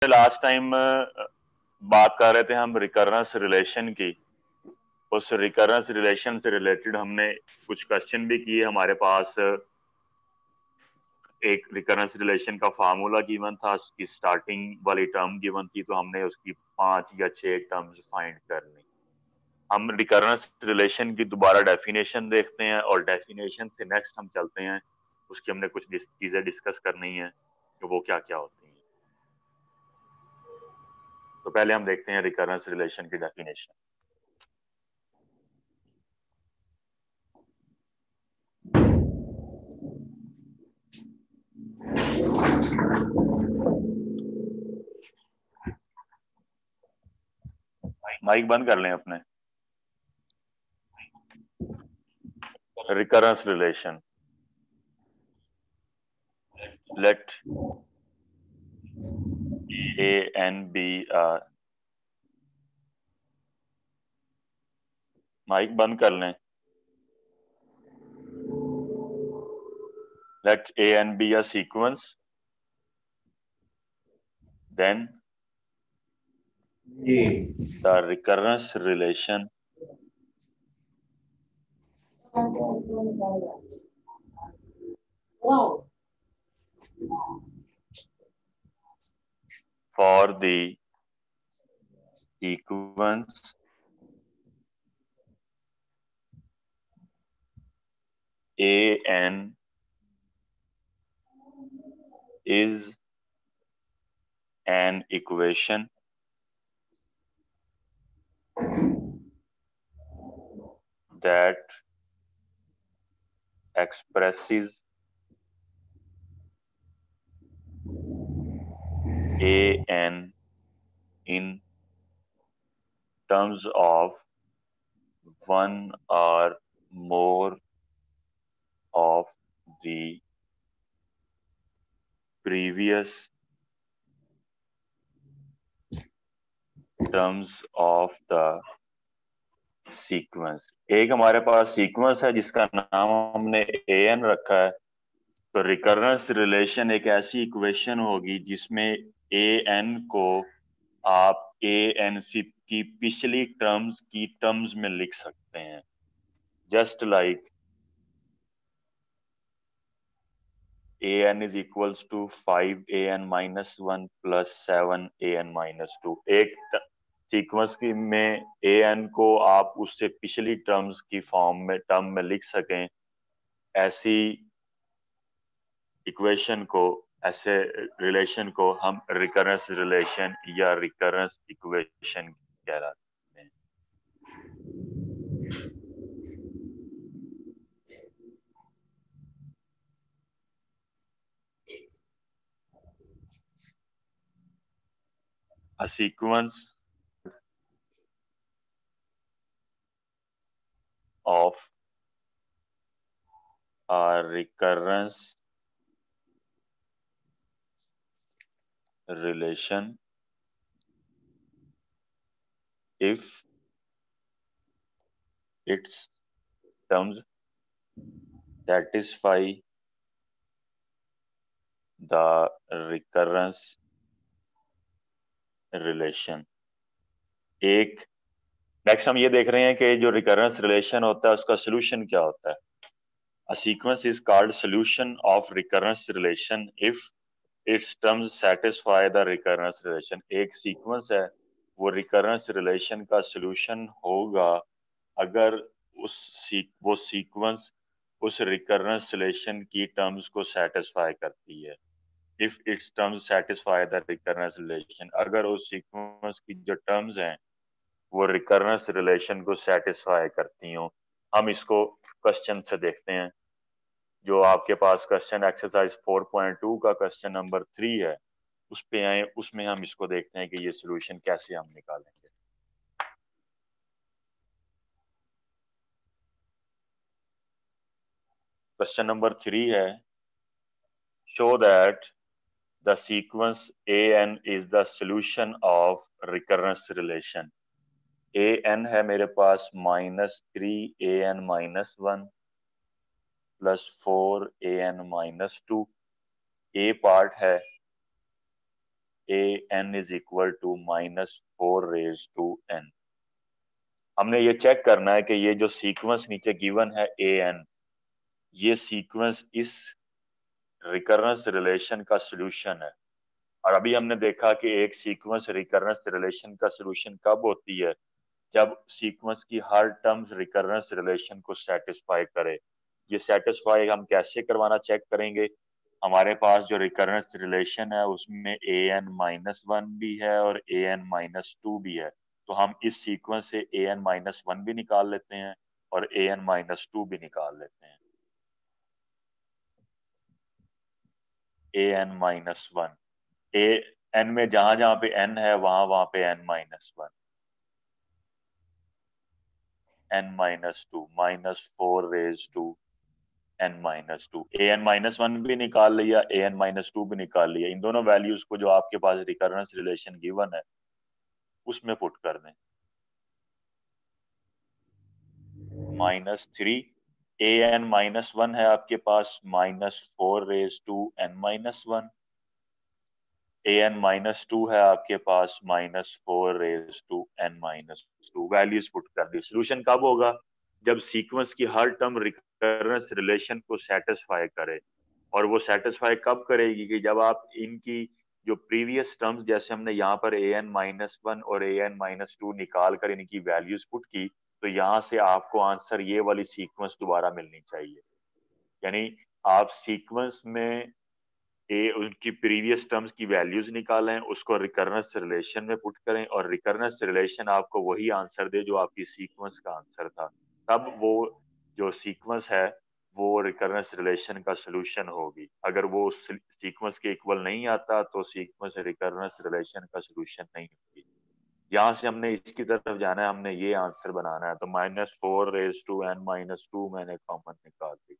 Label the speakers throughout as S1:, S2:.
S1: Last time बात कर रहे थे हम रिकरेंस रिलेशन की। उस रिकरेंस रिलेशन से रिलेटेड हमने कुछ क्वेश्चन भी किए। हमारे पास एक रिकरेंस रिलेशन का फार्मूला गिवन था, उसकी स्टार्टिंग वाली टर्म गिवन थी, तो हमने उसकी 5 या 6 टर्म्स फाइंड करनी। हम रिकरेंस रिलेशन की दोबारा डेफिनेशन देखते हैं और डेफिनेशन से नेक्स्ट हम चलते हैं, उसकी हमने कुछ चीजें डिस्कस करनी है कि वो क्या क्या होती हैं। तो पहले हम देखते हैं रिकरेंस रिलेशन की डेफिनेशन। माइक बंद कर लें अपने। Recurrence relation, let A and B are, mic बंद कर लें। Let A and B a sequence, then the recurrence relation for the sequence A n is an equation that expresses A n in terms of one or more of the previous terms of the sequence. एक हमारे पास sequence है जिसका नाम हमने A N रखा है। तो recurrence relation एक ऐसी इक्वेशन होगी जिसमें ए एन को आप ए एन सी की पिछली टर्म्स की टर्म्स में लिख सकते हैं। Just like a n is equals to 5an-1 plus 7an-2। एक सीक्वेंस की में ए एन को आप उससे पिछली टर्म्स की टर्म में लिख सकें, ऐसी इक्वेशन को, ऐसे रिलेशन को हम रिकरेंस रिलेशन या रिकरेंस इक्वेशन कहलाते हैं। A sequence of a recurrence relation if its terms satisfy the recurrence relation। एक नेक्स्ट हम ये देख रहे हैं कि जो रिकरेंस रिलेशन होता है उसका सोल्यूशन क्या होता है। A sequence is called solution of recurrence relation if its terms satisfy the recurrence relation। एक सीक्वेंस है, वो रिकरेंस रिलेशन का सोल्यूशन होगा अगर वो सीक्वेंस उस रिकरेंस रिलेशन की टर्म्स को सेटिस्फाई करती है। If it's terms satisfy the recurrence relation, अगर उस सीक्वेंस की जो टर्म्स हैं वो रिकरेंस रिलेशन को सेटिस्फाई करती हूँ। हम इसको क्वेश्चन से देखते हैं। जो आपके पास क्वेश्चन एक्सरसाइज 4.2 का क्वेश्चन नंबर 3 है, उस पे आए, उसमें हम इसको देखते हैं कि ये सोल्यूशन कैसे हम निकालेंगे। क्वेश्चन नंबर 3 है, show that the sequence a n is the solution of recurrence relation. A n है मेरे पास -3an-1 plus 4an-2। A part है a n is equal to -4 raised to n। हमने ये चेक करना है कि ये जो सीक्वेंस नीचे गिवन है ए एन, ये सीक्वेंस इस रिकरेंस रिलेशन का सॉल्यूशन है। और अभी हमने देखा कि एक सीक्वेंस रिकरेंस रिलेशन का सॉल्यूशन कब होती है, जब सीक्वेंस की हर टर्म्स रिकरेंस रिलेशन को सेटिस्फाई करे। ये सेटिस्फाई हम कैसे करवाना चेक करेंगे। हमारे पास जो रिकरेंस रिलेशन है उसमें ए एन -1 भी है और ए एन -2 भी है, तो हम इस सीक्वेंस से ए एन -1 भी निकाल लेते हैं और ए एन -2 भी निकाल लेते हैं। ए एन -1, ए एन में जहां जहां पे एन है वहां वहां पे n -1, n -2 -4 raised to n -2। A n -1 भी निकाल लिया, ए एन -2 भी निकाल लिया। इन दोनों वैल्यूज को जो आपके पास रिकरेंस रिलेशन गिवन है उसमें पुट कर दें। -3 ए एन -1 है आपके पास, -4 raised to n -1। A n -2 है आपके पास, -4 raised to n -2। Values put कर दी। सोल्यूशन कब होगा, जब सीक्वेंस की हर टर्म रिकरेंस रिलेशन को सेटिस्फाई करे। और वो सेटिस्फाई कब करेगी कि जब आप इनकी जो प्रीवियस टर्म्स, जैसे हमने यहाँ पर ए एन -1 और ए एन -2 निकाल कर इनकी वैल्यूज पुट की, तो यहाँ से आपको आंसर ये वाली सीक्वेंस दोबारा मिलनी चाहिए। यानी आप सीक्वेंस में उनकी प्रीवियस टर्म्स की वैल्यूज निकालें, उसको रिकरेंस रिलेशन में पुट करें और रिकरेंस रिलेशन आपको वही आंसर दे जो आपकी सीक्वेंस का आंसर था। तब वो जो सीक्वेंस है वो रिकरेंस रिलेशन का सलूशन होगी। अगर वो सीक्वेंस के इक्वल नहीं आता तो सीक्वेंस रिकरेंस रिलेशन का सलूशन नहीं होगी। यहाँ से हमने इसकी तरफ जाना है, हमने ये आंसर बनाना है। तो -4 raised to n -2 मैंने कॉमन निकाल दी।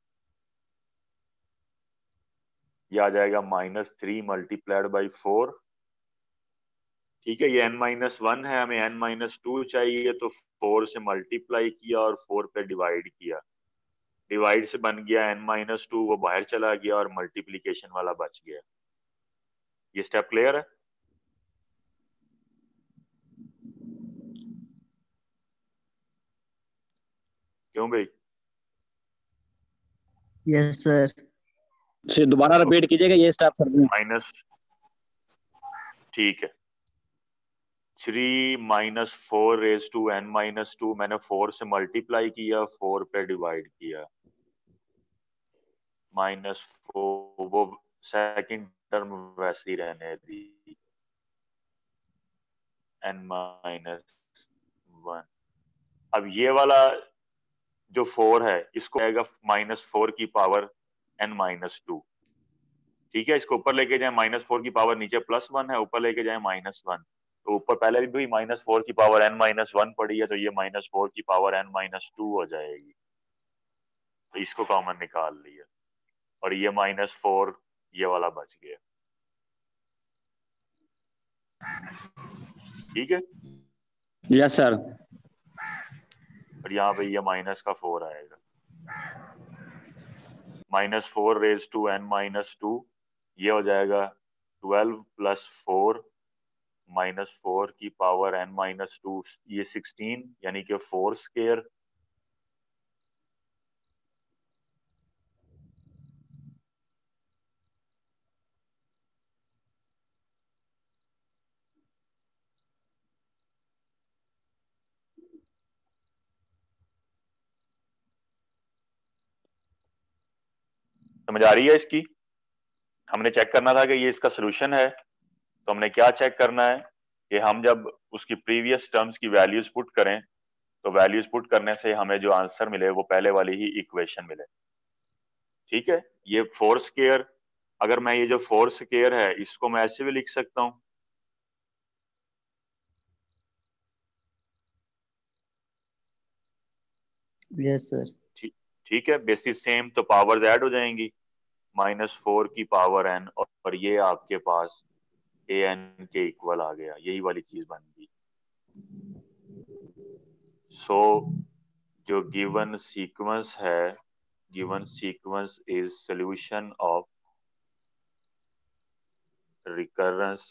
S1: ये आ जाएगा -3 मल्टीप्लाइड बाई 4। ठीक है, ये n -1 है, हमें n -2 चाहिए, तो 4 से मल्टीप्लाई किया और 4 पे डिवाइड किया। डिवाइड से बन गया n -2, वो बाहर चला गया और मल्टीप्लीकेशन वाला बच गया। ये स्टेप क्लियर है। क्यों भाई?
S2: Yes sir.
S3: दोबारा रिपीट कीजिएगा ये स्टेप सर।
S1: माइनस, ठीक है, 3 -4 raised to n -2 मैंने 4 से मल्टीप्लाई किया, 4 पे डिवाइड किया। -4 वो सेकंड टर्म वैसे ही रहने दी, n -1। अब ये वाला जो 4 है इसको आएगा -4 की पावर n -2। ठीक है, इसको ऊपर लेके जाए, -4 की पावर नीचे +1 है, ऊपर लेके जाए -1। तो ऊपर पहले भी -4 की पावर n -1 पड़ी है, तो ये -4 की पावर n -2 हो जाएगी। तो इसको कॉमन निकाल लिया और ये -4 ये वाला बच गया। ठीक है,
S3: यस सर।
S1: और यहाँ पे ये माइनस का 4 आएगा। -4 raised to n -2 ये हो जाएगा 12 + 4 -4 की पावर n -2, ये 16 यानी कि 4 स्क्वायर। समझ आ रही है इसकी? हमने चेक करना था कि ये इसका सोल्यूशन है, तो हमने क्या चेक करना है कि हम जब उसकी प्रीवियस टर्म्स की वैल्यूज पुट करें, तो वैल्यूज पुट करने से हमें जो आंसर मिले वो पहले वाली ही इक्वेशन मिले। ठीक है, ये 4 स्क्वायर, अगर मैं ये जो 4 स्क्वायर है इसको मैं ऐसे भी लिख सकता हूं।
S2: Yes sir.
S1: ठीक है, बेसिस सेम, तो पावर्स ऐड हो जाएंगी। -4 की पावर n और ये आपके पास ए एन के इक्वल आ गया, यही वाली चीज बन गई। सो जो गिवन सीक्वेंस है, given sequence is solution of recurrence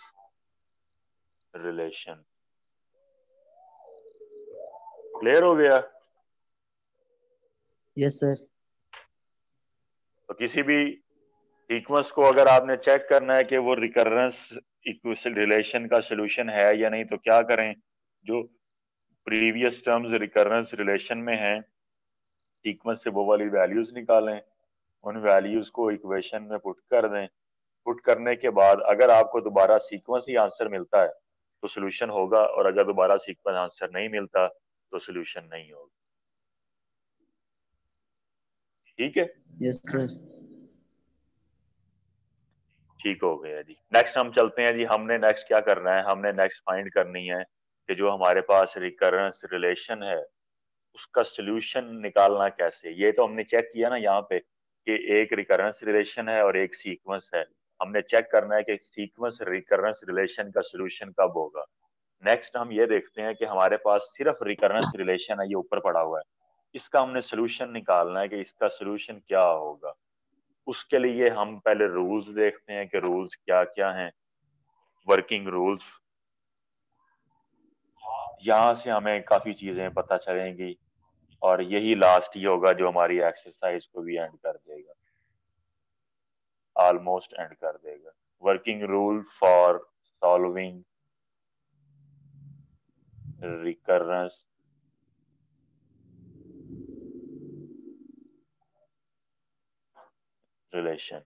S1: relation. Clear हो गया?
S2: Yes sir.
S1: तो किसी भी सीक्वेंस को अगर आपने चेक करना है कि वो रिकरेंस रिलेशन का सोल्यूशन है या नहीं, तो क्या करें? जो प्रीवियस टर्म्स रिकरेंस रिलेशन में हैं, सीक्वेंस से वो वाली वैल्यूज निकालें, उन वैल्यूज को इक्वेशन में पुट कर दें। पुट करने के बाद अगर आपको दोबारा सीक्वेंस ही आंसर मिलता है तो सोल्यूशन होगा, और अगर दोबारा सीक्वेंस आंसर नहीं मिलता तो सोल्यूशन नहीं होगा। ठीक है?
S2: Yes sir.
S1: ठीक हो गया जी। नेक्स्ट हम चलते हैं जी। हमने नेक्स्ट क्या करना है? हमने नेक्स्ट फाइंड करनी है कि जो हमारे पास रिकरेंस रिलेशन है उसका सोल्यूशन निकालना कैसे। ये तो हमने चेक किया ना यहाँ पे कि एक रिकरेंस रिलेशन है और एक सीक्वेंस है। हमने चेक करना है कि सीक्वेंस रिकरेंस रिलेशन का सोल्यूशन कब होगा। नेक्स्ट हम ये देखते हैं कि हमारे पास सिर्फ रिकरेंस रिलेशन है, ये ऊपर पड़ा हुआ है, इसका हमने सोल्यूशन निकालना है कि इसका सोल्यूशन क्या होगा। उसके लिए हम पहले रूल्स देखते हैं कि रूल्स क्या क्या हैं, वर्किंग रूल्स। यहाँ से हमें काफी चीजें पता चलेंगी और यही लास्ट ही होगा जो हमारी एक्सरसाइज को भी एंड कर देगा, ऑलमोस्ट एंड कर देगा। Working rule for solving recurrence relation.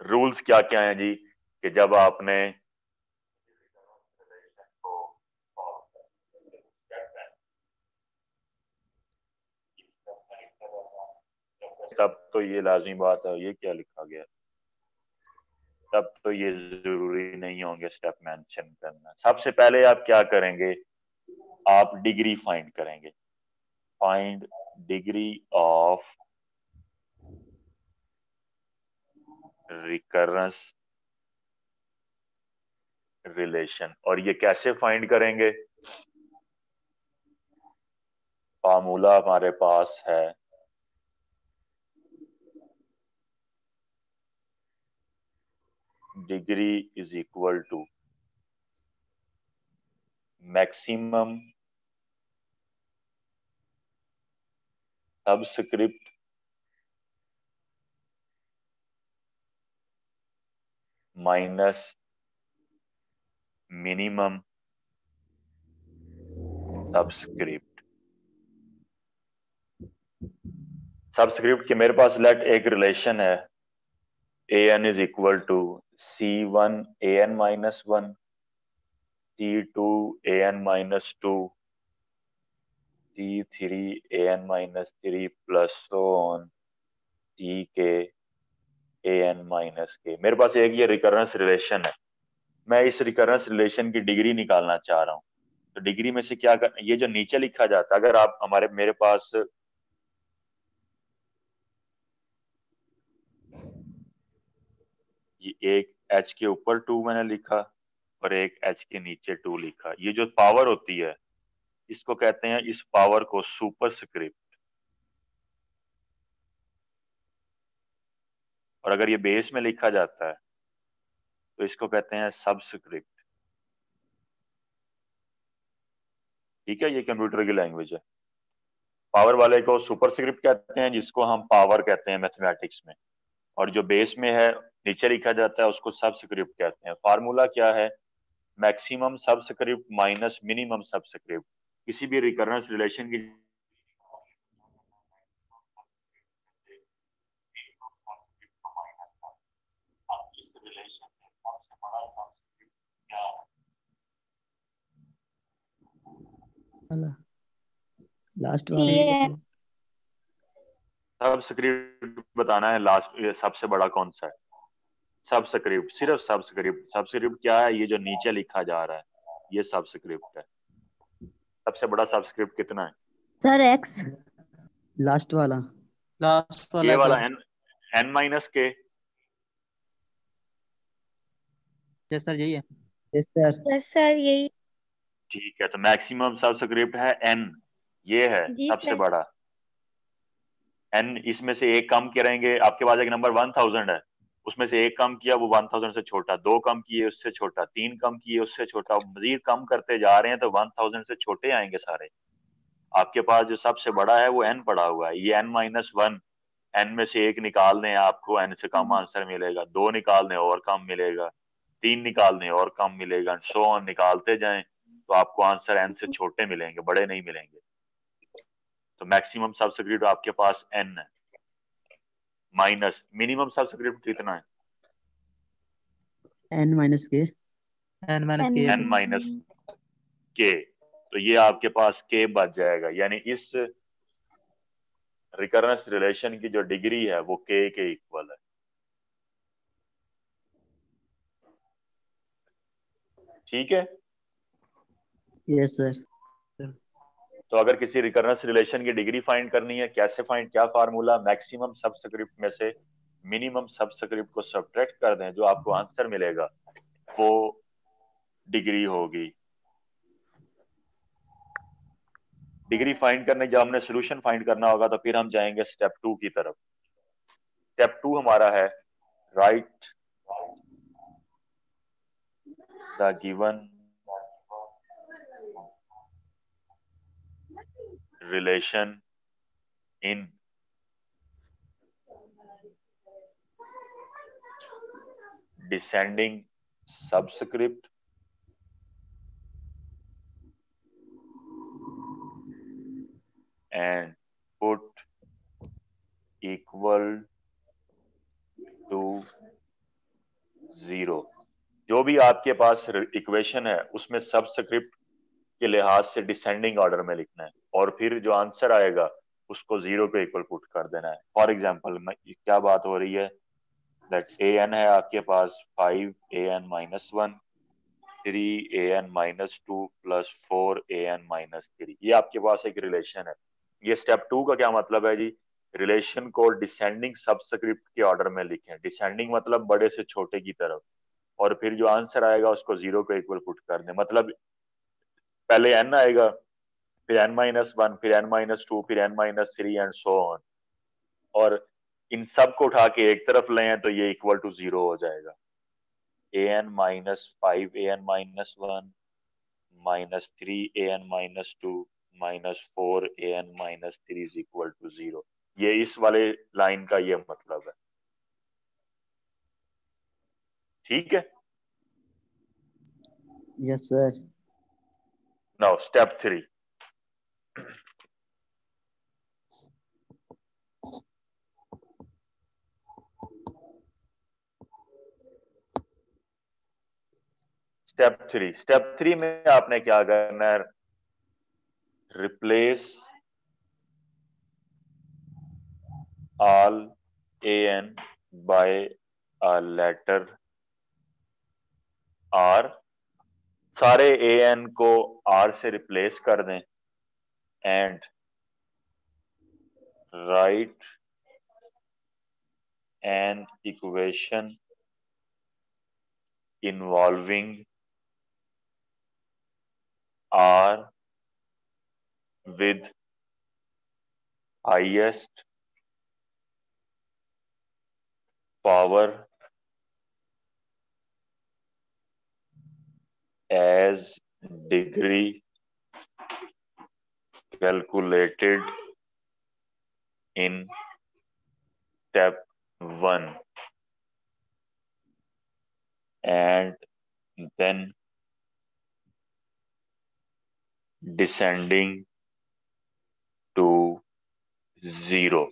S1: Rules क्या क्या हैं जी? कि जब आपने तब तो ये लाजमी बात है, ये क्या लिखा गया, तब तो ये जरूरी नहीं होंगे स्टेप मेंशन करना। सबसे पहले आप क्या करेंगे? आप डिग्री फाइंड करेंगे। Find degree of recurrence relation. और ये कैसे फाइंड करेंगे? फार्मूला हमारे पास है degree is equal to maximum subscript minus minimum subscript. Subscript के मेरे पास लेट एक रिलेशन है an is equal to c1 an minus 1, c2 an minus 2, c3 an minus 3 plus so on ck an minus k। मेरे पास एक ये recurrence relation है। मैं इस रिकरेंस रिलेशन की डिग्री निकालना चाह रहा हूँ। तो डिग्री में से क्या कर, ये जो नीचे लिखा जाता है, अगर आप हमारे मेरे पास ये एक h के ऊपर 2 मैंने लिखा और एक h के नीचे 2 लिखा, ये जो पावर होती है इसको कहते हैं, इस पावर को सुपरस्क्रिप्ट। और अगर ये बेस में लिखा जाता है तो इसको कहते हैं सबस्क्रिप्ट। ठीक है? ये कंप्यूटर की लैंग्वेज है। पावर वाले को सुपरस्क्रिप्ट कहते हैं, जिसको हम पावर कहते हैं मैथमेटिक्स में। और जो बेस में है नीचे लिखा जाता है उसको सबस्क्रिप्ट कहते हैं। फार्मूला क्या है? Maximum subscript minus minimum subscript. किसी भी रिकरेंस रिलेशन की
S2: लास्ट वाला
S1: सबस्क्रिप्ट बताना है। लास्ट ये सबसे बड़ा कौन सा है? सबस्क्रिप्ट, सिर्फ सबस्क्रिप्ट। सबस्क्रिप्ट क्या है? ये जो नीचे लिखा जा रहा है ये सबस्क्रिप्ट है। सबसे बड़ा सबस्क्रिप्ट कितना है?
S4: Sir x.
S2: लास्ट वाला
S1: ये वाला
S4: सर।
S1: एन, एन माइनस के।
S4: यस सर, यही है।
S2: Yes sir.
S5: यस सर यही।
S1: ठीक है, तो मैक्सिमम सबस्क्रिप्ट है एन, ये है
S5: जी
S1: सबसे
S5: सर।
S1: बड़ा। एन इसमें से एक कम करेंगे, आपके पास एक नंबर 1000 है, उसमें से एक कम किया वो 1000 से छोटा, दो कम किए उससे छोटा, तीन कम किए उससे छोटा, मजीद कम करते जा रहे हैं तो 1000 से छोटे आएंगे सारे। आपके पास जो सबसे बड़ा है वो n पड़ा हुआ है, ये n-1, n में से एक निकाल दें आपको n से कम आंसर मिलेगा, दो निकाल दें और कम मिलेगा, तीन निकाल दें और कम मिलेगा, सो ऑन निकालते जाएं तो आपको आंसर n से छोटे मिलेंगे, बड़े नहीं मिलेंगे। तो मैक्सिमम सबस्क्रिप्ट आपके पास n है, माइनस मिनिमम सबस्क्रिप्ट कितना है?
S2: n माइनस के
S4: n माइनस के
S1: n माइनस के, तो ये आपके पास k बच जाएगा, यानी इस रिकरेंस रिलेशन की जो डिग्री है वो k के इक्वल है। ठीक है,
S2: यस सर।
S1: तो अगर किसी रिकरेंस रिलेशन की डिग्री फाइंड करनी है, कैसे फाइंड, क्या फार्मूला, मैक्सिमम सबस्क्रिप्ट में से मिनिमम सबस्क्रिप्ट को सब्ट्रैक्ट कर दें, जो आपको आंसर मिलेगा वो डिग्री होगी। डिग्री फाइंड करने जब हमने सोल्यूशन फाइंड करना होगा तो फिर हम जाएंगे स्टेप 2 की तरफ। स्टेप 2 हमारा है right the given relation in descending subscript and put equal to 0। जो भी आपके पास इक्वेशन है उसमें सबस्क्रिप्ट के लिहाज से डिसेंडिंग ऑर्डर में लिखना है और फिर जो आंसर आएगा उसको 0 के इक्वल पुट कर देना है। फॉर एग्जांपल क्या बात हो रही है, दैट an है आपके पास 5an-1 3an-2 प्लस 4an-3, ये आपके पास एक रिलेशन है। ये स्टेप 2 का क्या मतलब है जी, रिलेशन को डिसेंडिंग सबस्क्रिप्ट के ऑर्डर में लिखें, डिसेंडिंग मतलब बड़े से छोटे की तरफ, और फिर जो आंसर आएगा उसको 0 के इक्वल पुट कर दें। मतलब पहले n आएगा, फिर n-1, फिर n-2, फिर n-3 एंड सो ऑन, और इन सब को उठा के एक तरफ लें तो ये इक्वल टू 0 हो जाएगा। an-5an-1 minus 3an-2 minus 4an-3 is equal to 0। ये इस वाले लाइन का ये मतलब है। ठीक है,
S2: yes sir.
S1: Now step 3। Step 3 में आपने क्या करना है, replace all an by a letter r, सारे an को r से रिप्लेस कर दें, and right an equation involving r with highest power as degree calculated in step 1 and then descending to 0।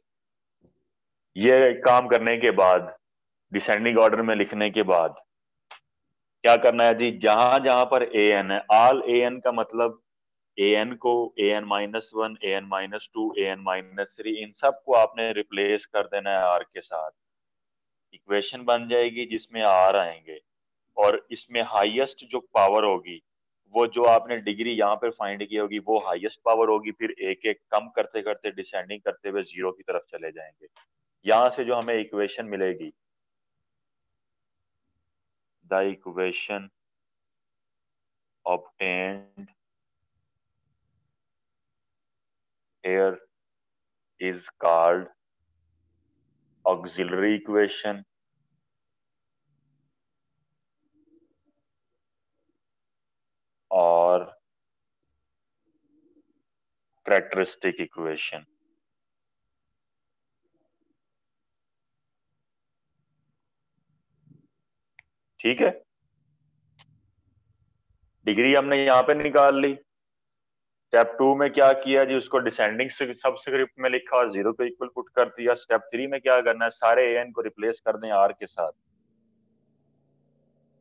S1: ये काम करने के बाद, डिसेंडिंग ऑर्डर में लिखने के बाद क्या करना है जी, जहां जहां पर an है, ऑल an का मतलब an को an-1, an-2, an-3 इन सब को आपने रिप्लेस कर देना है r के साथ। इक्वेशन बन जाएगी जिसमें r आएंगे, और इसमें हाईएस्ट जो पावर होगी वो जो आपने डिग्री यहाँ पर फाइंड की होगी वो हाईएस्ट पावर होगी, फिर एक एक कम करते करते डिसेंडिंग करते हुए 0 की तरफ चले जाएंगे। यहां से जो हमें इक्वेशन मिलेगी, the equation obtained here is called auxiliary equation और कैरेक्टरिस्टिक इक्वेशन। ठीक है, डिग्री हमने यहां पे निकाल ली। स्टेप 2 में क्या किया जी, उसको डिसेंडिंग सबस्क्रिप्ट में लिखा और 0 को इक्वल पुट कर दिया। स्टेप 3 में क्या करना है, सारे an को रिप्लेस कर दें r के साथ।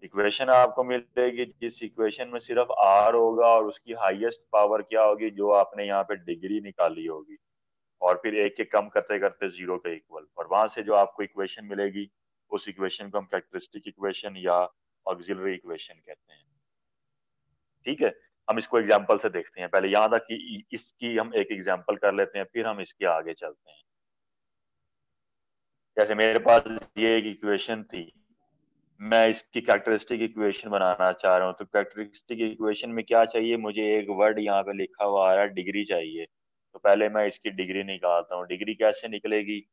S1: इक्वेशन आपको मिलेगी, जिस इक्वेशन में सिर्फ r होगा और उसकी हाईएस्ट पावर क्या होगी, जो आपने यहाँ पे डिग्री निकाली होगी, और फिर एक के कम करते करते 0 के इक्वल, और वहां से जो आपको इक्वेशन मिलेगी उस इक्वेशन को हम कैरेक्टरिस्टिक इक्वेशन या ऑक्सिलरी इक्वेशन कहते हैं। ठीक है, हम इसको एग्जाम्पल से देखते हैं। पहले यहाँ तक कि इसकी हम एक एग्जाम्पल कर लेते हैं, फिर हम इसके आगे चलते हैं। जैसे मेरे पास ये एक इक्वेशन थी, मैं इसकी कैरेक्टरिस्टिक इक्वेशन बनाना चाह रहा हूँ। तो कैरेक्टरिस्टिक इक्वेशन में क्या चाहिए, मुझे एक वर्ड यहाँ पे लिखा हुआ आ रहा है डिग्री चाहिए। तो पहले मैं इसकी डिग्री निकालता हूँ। डिग्री कैसे निकलेगी,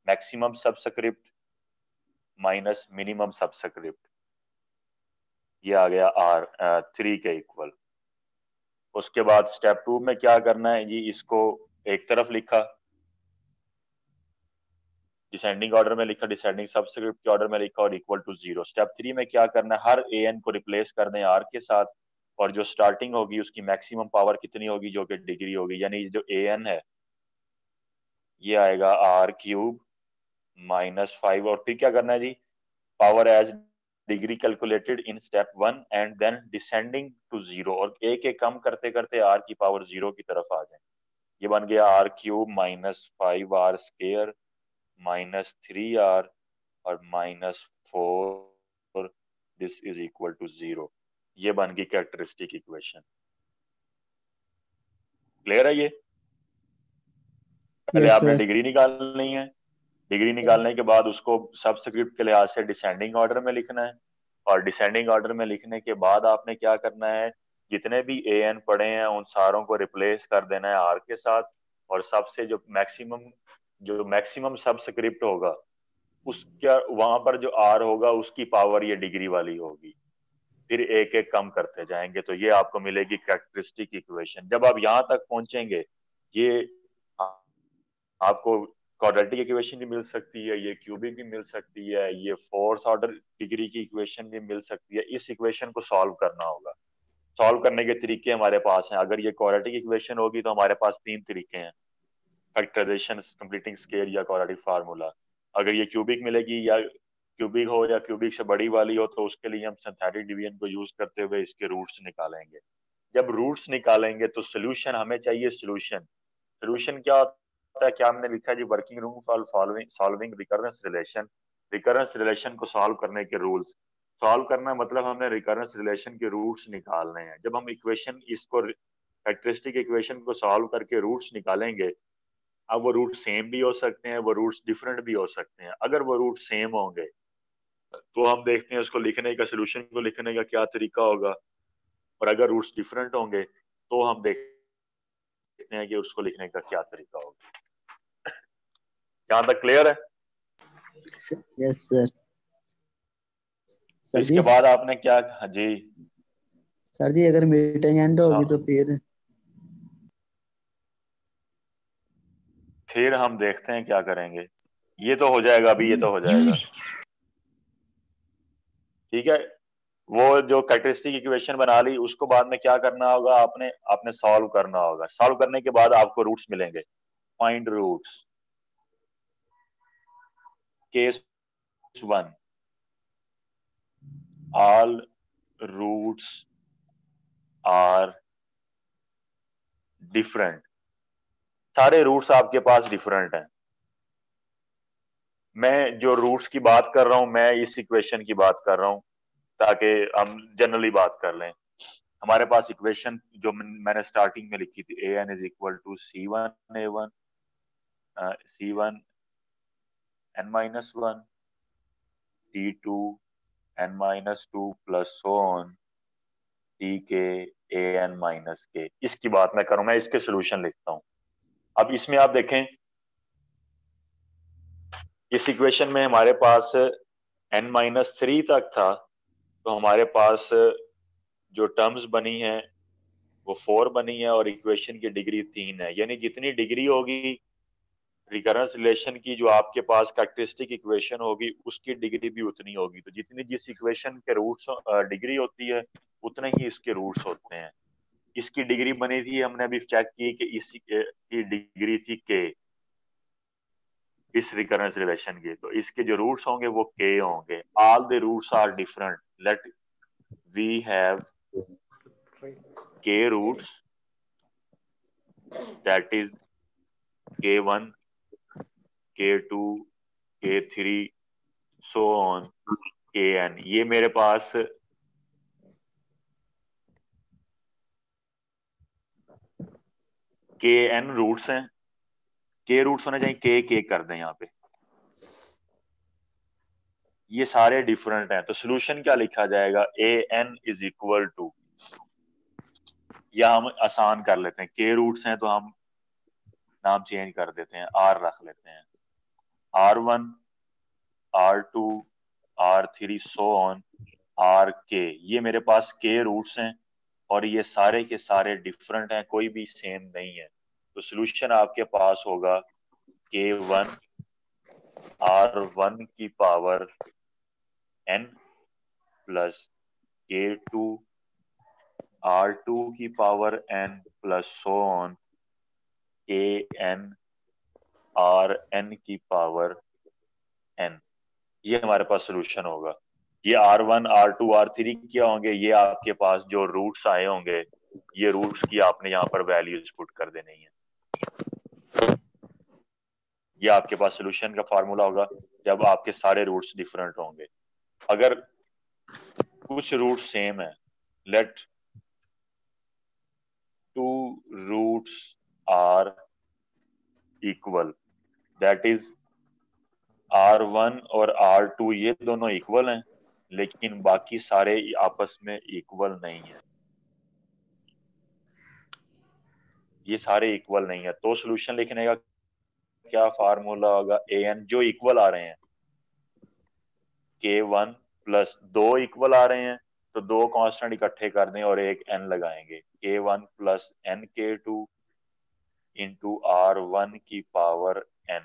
S1: maximum subscript minus minimum subscript, ये आ गया R3 के इक्वल। उसके बाद स्टेप 2 में क्या करना है जी, इसको एक तरफ लिखा, डिसेंडिंग ऑर्डर में लिखा, डिसेंडिंग सबस्क्रिप्ट के ऑर्डर में लिखा, और इक्वल टू 0। स्टेप 3 में क्या करना है, हर an को रिप्लेस कर दें r के साथ, और जो स्टार्टिंग होगी उसकी मैक्सिमम पावर कितनी होगी, जो कि डिग्री होगी, यानी जो an है ये आएगा r³ -5। और फिर क्या करना है जी, power as degree calculated in step 1 and then descending to 0, और एक एक कम करते करते r की पावर 0 की तरफ आ जाए। ये बन गया r³ -5r² -3r और -4, दिस इज इक्वल टू 0। ये बन गई कैरेक्टरिस्टिक इक्वेशन। क्लियर है? ये पहले
S2: यस
S1: आपने
S2: सर।
S1: डिग्री निकालनी है, डिग्री निकालने के बाद उसको सबस्क्रिप्ट के लिहाज से डिसेंडिंग ऑर्डर में लिखना है, और डिसेंडिंग ऑर्डर में लिखने के बाद आपने क्या करना है, जितने भी an पड़े हैं उन सारों को रिप्लेस कर देना है r के साथ, और सबसे जो मैक्सिमम सबस्क्रिप्ट होगा उसका वहां पर जो r होगा उसकी पावर ये डिग्री वाली होगी। फिर एक एक कम करते जाएंगे, तो ये आपको मिलेगी कैरेक्टरिस्टिक इक्वेशन। जब आप यहां तक पहुंचेंगे, ये आपको क्वाड्रेटिक इक्वेशन भी मिल सकती है, ये क्यूबिक भी मिल सकती है, ये फोर्थ ऑर्डर डिग्री की इक्वेशन भी मिल सकती है। इस इक्वेशन को सॉल्व करना होगा। सॉल्व करने के तरीके हमारे पास हैं। अगर ये क्वाड्रेटिक इक्वेशन होगी तो हमारे पास 3 तरीके हैं, फैक्टराइजेशन, कंप्लीटिंग स्केयर या क्वाड्रेटिक फार्मूला। अगर ये क्यूबिक मिलेगी या क्यूबिक हो या क्यूबिक से बड़ी वाली हो, तो उसके लिए हम सिंथेटिक डिवीजन को यूज करते हुए इसके रूट्स निकालेंगे। जब रूट्स निकालेंगे तो सोल्यूशन हमें चाहिए। सोल्यूशन क्या होता है, क्या हमने लिखा है जी, working rule for solving recurrence relation. Recurrence relation को सॉल्व करने के रूल्स। सॉल्व करना मतलब हमने रिकरेंस रिलेशन के रूट्स निकालने हैं। जब हम इक्वेशन इसको कैरेक्टरिस्टिक इक्वेशन को सॉल्व करके रूट्स निकालेंगे, अब वो रूट सेम भी हो सकते हैं, वो रूट्स डिफरेंट भी हो सकते हैं। अगर वो रूट सेम होंगे तो हम देखते हैं उसको लिखने का, सोल्यूशन को लिखने का क्या तरीका होगा, और अगर रूट्स डिफरेंट होंगे तो हम देखते हैं कि उसको लिखने का क्या तरीका होगा। यहां तक क्लियर है?
S2: Yes sir. सर
S1: इसके
S2: जी,
S1: बाद आपने क्या, जी
S2: सर जी अगर मीटिंग एंड होगी तो
S1: फिर हम देखते हैं क्या करेंगे। ये तो हो जाएगा अभी, ये तो हो जाएगा। ठीक है, वो जो कैरेक्टरिस्टिक इक्वेशन बना ली, उसको बाद में क्या करना होगा, आपने आपने सॉल्व करना होगा। सॉल्व करने के बाद आपको रूट्स मिलेंगे। Find roots. Case 1, all roots are different. सारे रूट्स आपके पास डिफरेंट हैं। मैं जो रूट्स की बात कर रहा हूं, मैं इस इक्वेशन की बात कर रहा हूं ताकि हम जनरली बात कर लें। हमारे पास इक्वेशन जो मैंने स्टार्टिंग में लिखी थी, an is equal to c1a1 c1 n-1 t2 n-2 plus so on tk an-k। इसकी बात मैं करूं, मैं इसके सोल्यूशन लिखता हूं। अब इसमें आप देखें, इस इक्वेशन में हमारे पास n-3 तक था, तो हमारे पास जो टर्म्स बनी है वो 4 बनी है और इक्वेशन की डिग्री 3 है, यानी जितनी डिग्री होगी रिकरेंस रिलेशन की, जो आपके पास कैरेक्टरिस्टिक इक्वेशन होगी उसकी डिग्री भी उतनी होगी। तो जितनी जिस इक्वेशन के रूट्स डिग्री होती है उतने ही इसके रूट्स होते हैं। इसकी डिग्री बनी थी, हमने अभी चेक की कि इसकी डिग्री थी के, इस रिकरेंस रिलेशन की। तो इसके जो रूट्स होंगे वो के होंगे। All the roots are different. Let we have k roots, that is k1, k2, k3 so on kn। ये मेरे पास kn रूट्स हैं। के रूट्स होने चाहिए, के कर दें यहाँ पे। ये सारे डिफरेंट हैं, तो सोल्यूशन क्या लिखा जाएगा? ए एन इज इक्वल टू, या हम आसान कर लेते हैं, के रूट्स हैं तो हम नाम चेंज कर देते हैं, आर रख लेते हैं। R1, R2, R3 so on are के। ये मेरे पास के रूट्स हैं और ये सारे के सारे डिफरेंट हैं, कोई भी सेम नहीं है। तो सोल्यूशन आपके पास होगा K1 R1 की power n plus K2 R2 की power n plus so on Kn Rn की पावर n। ये हमारे पास सोल्यूशन होगा। ये R1, R2, R3 क्या होंगे? ये आपके पास जो रूट्स आए होंगे, ये रूट्स की आपने यहाँ पर वैल्यूज पुट कर देनी है। ये आपके पास सोल्यूशन का फार्मूला होगा जब आपके सारे रूट्स डिफरेंट होंगे। अगर कुछ रूट सेम है, let two roots are equal, that is R1 और R2 ये दोनों इक्वल हैं, लेकिन बाकी सारे आपस में इक्वल नहीं है। ये सारे इक्वल नहीं है, तो सोल्यूशन लिखने का क्या फार्मूला होगा? an जो इक्वल आ रहे हैं, k1 प्लस 2 इक्वल आ रहे हैं तो 2 कांस्टेंट इकट्ठे कर दें और एक n लगाएंगे, k1 plus nk2 into R1 की पावर n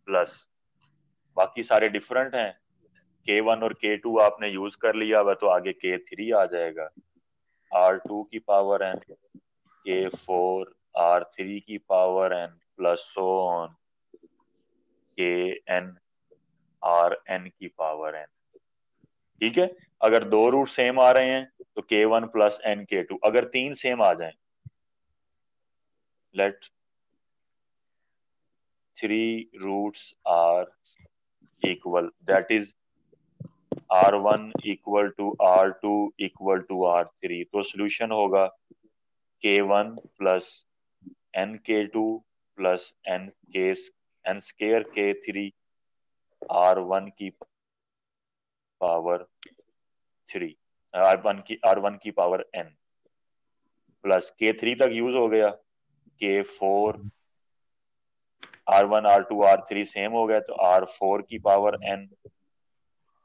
S1: प्लस बाकी सारे डिफरेंट हैं। k1 और k2 आपने यूज कर लिया हुआ, तो आगे k3 आ जाएगा, R2 की पावर n, k4 R3 की power n plus so on kn Rn की पावर n। ठीक है, अगर 2 रूट सेम आ रहे हैं तो k1 प्लस n k2, अगर 3 सेम आ जाएं, let 3 roots are equal, that is R1 equal to R2 equal to R3, तो सोल्यूशन होगा k1 plus nk2 plus n square k3 R1 की पावर 3, R1 की पावर n प्लस k3 तक use हो गया, k4 R1 R2 R3 same हो गया तो R4 की पावर n,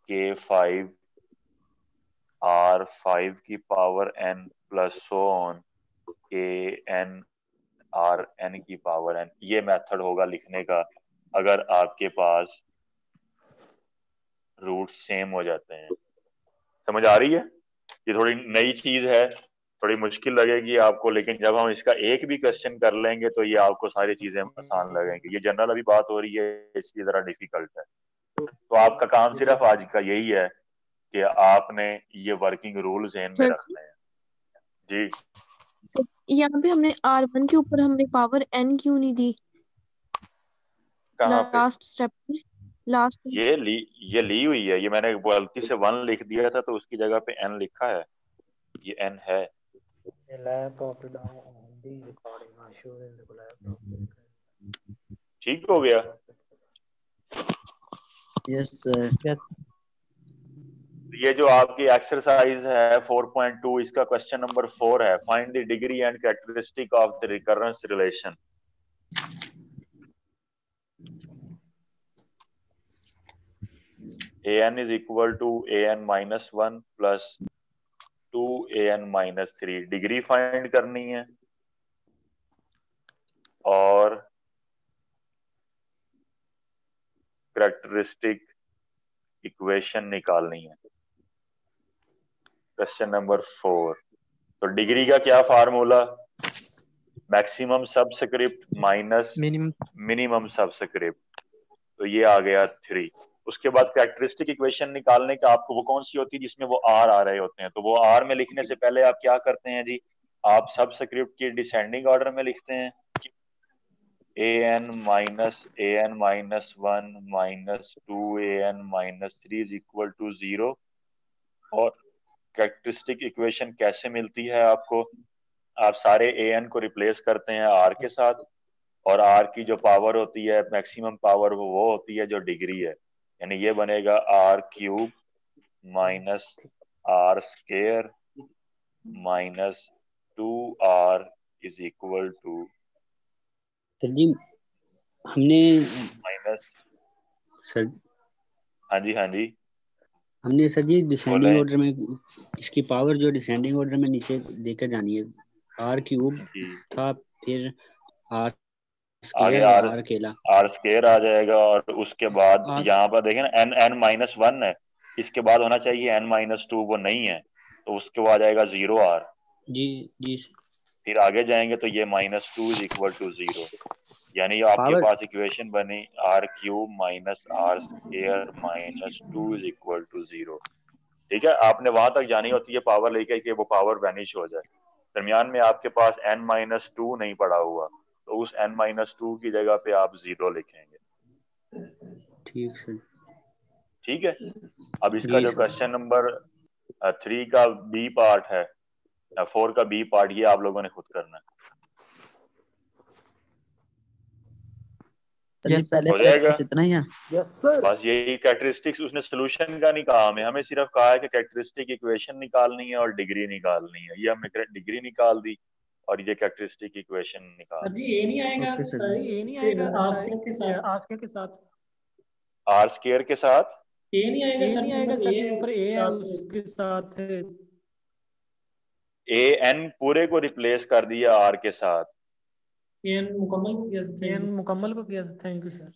S1: k5 R5 की power n plus so on kn Rn की पावर n। ये मेथड होगा लिखने का अगर आपके पास रूट सेम हो जाते हैं। समझ आ रही है? ये थोड़ी नई चीज है, थोड़ी मुश्किल लगेगी आपको, लेकिन जब हम इसका एक भी क्वेश्चन कर लेंगे तो ये आपको सारी चीजें आसान लगेंगी। ये जनरल अभी बात हो रही है इसलिए जरा डिफिकल्ट है। तो आपका काम सिर्फ आज का यही है कि आपने ये वर्किंग रूल ज़हन में रखने हैं। जी
S5: सर यहाँ पे हमने R1 के ऊपर हमने पावर n क्यों नहीं दी?
S1: कहाँ पे?
S5: लास्ट स्टेप में, लास्ट
S1: ये ली हुई है, ये मैंने गलती से 1 लिख दिया था तो उसकी जगह पे n लिखा है, ये n है। ठीक हो गया?
S2: Yes sir.
S1: ये जो आपकी एक्सरसाइज है 4.2, इसका क्वेश्चन नंबर 4 है, find the degree and characteristic of the recurrence relation. an is equal to an minus 1 plus 2an minus 3 degree find करनी है और कैरेक्टरिस्टिक इक्वेशन निकालनी है। Question number 4। तो डिग्री का क्या formula? Maximum subscript minus minimum subscript. तो ये आ गया 3। उसके बाद कैरेक्टरिस्टिक इक्वेशन निकालने का आपको वो कौन सी होती है जिसमें वो आर आ रहे होते हैं? तो वो आर में लिखने से पहले आप क्या करते हैं जी? आप सबस्क्रिप्ट की डिसेंडिंग ऑर्डर में लिखते हैं an minus 1 minus 2an minus 3 is equal to 0। और कैरेक्टरिस्टिक इक्वेशन कैसे मिलती है आपको? आप सारे an को रिप्लेस करते हैं r के साथ और r की जो पावर होती है मैक्सिमम पावर वो होती है जो डिग्री है, यानी ये बनेगा r cube minus r square minus 2r is equal to
S3: sir ji हमने
S1: माइनस।
S3: सर
S1: हाँ जी
S3: हमने सर जी डिसेंडिंग
S1: बोलें।
S3: ऑर्डर में इसकी पावर जो डिसेंडिंग ऑर्डर में नीचे देकर जानी है, आर क्यूब
S1: जी
S3: था, फिर आर
S1: आगे
S3: स्क्वायर और आर अकेला
S1: आर स्क्वायर आ जाएगा और उसके बाद
S3: आर
S1: यहाँ पर देखें ना n माइनस 1 है, इसके बाद होना चाहिए n माइनस 2, वो नहीं है तो उसके बाद आ जाएगा 0r।
S3: जी जी
S1: फिर आगे जाएंगे तो ये माइनस 2 इज इक्वल टू 0, यानी आपके
S3: पावर
S1: पास इक्वेशन बनी r cube minus r square minus 2 is equal to 0। ठीक है, आपने वहां तक जानी होती है पावर लेके कि वो पावर वैनिश हो जाए। दरमियान में आपके पास n माइनस 2 नहीं पड़ा हुआ तो उस n माइनस 2 की जगह पे आप 0 लिखेंगे।
S3: ठीक सर।
S1: ठीक है, अब इसका
S3: जी
S1: जो
S3: सर।
S1: क्वेश्चन नंबर 3 का बी पार्ट है, 4 का बी पार्ट, ये आप लोगों ने खुद करना है।
S2: सर जी
S4: Yes, sir.
S2: पहले
S1: हो
S2: वाले
S1: जाएगा।
S2: बस इतना ही है।
S1: बस यही कैरेक्टरिस्टिक्स, उसने सोल्यूशन का नहीं कहा हमें सिर्फ कहा है कि कैरेक्टरिस्टिक इक्वेशन निकालनी है और डिग्री निकालनी है। ये हमने डिग्री निकाल दी और ये कैरेक्टरिस्टिक इक्वेशन निकाल
S6: सर जी ये नहीं आएगा,
S2: ओके सर जी।
S6: ये नहीं आएगा आस्कर के साथ, आस्कर के साथ
S1: आर स्क्वायर के साथ।
S6: ये नहीं आएगा सर, नहीं आएगा सर, ऊपर ए है उसके साथ
S1: ए एन पूरे को रिप्लेस कर दिया आर के साथ।
S6: एन मुकम्मल को किया, एन मुकम्मल को किया। Thank you sir.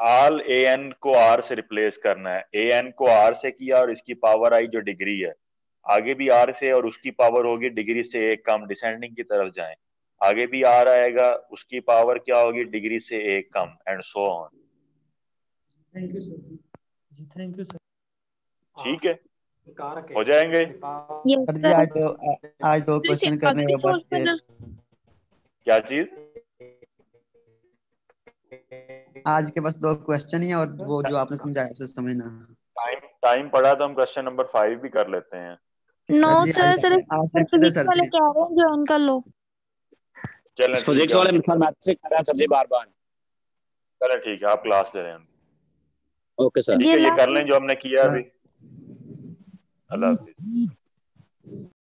S1: All a n को आर से रिप्लेस करना है। ए एन को आर से किया और इसकी पावर आई जो डिग्री है, आगे भी आर से और उसकी पावर होगी डिग्री से एक कम, डिसेंडिंग की तरफ जाएं, आगे भी आर आएगा, उसकी पावर क्या होगी डिग्री से एक कम, and so on.
S6: Thank you sir ji, thank you sir.
S1: ठीक है, हो जाएंगे।
S2: सर जी आज दो क्वेश्चन करने हैं बस ये।
S1: क्या चीज?
S2: आज के बस 2 क्वेश्चन ही है और वो जो आपने समझाया उसे समझना।
S1: टाइम पड़ा तो हम क्वेश्चन नंबर 5 भी कर लेते हैं।
S5: नो
S2: सर
S5: सर,
S2: जी
S5: सिर्फ
S2: आज रखते थे
S5: फिजिक्स
S2: सर
S5: वाले
S2: जी।
S5: कह रहे हैं ज्वाइन कर लो।
S1: चलें ठीक
S3: फिजिक्स
S1: है,
S3: वाले मैथ से कर रहा है सर जी बार बार।
S1: चलें ठीक है, आप क्लास ले रहे हैं।
S3: Okay sir.
S1: ठीक है, ये
S5: ये
S1: कर लें जो हमने किया अभी। अल्लाह हाफिज।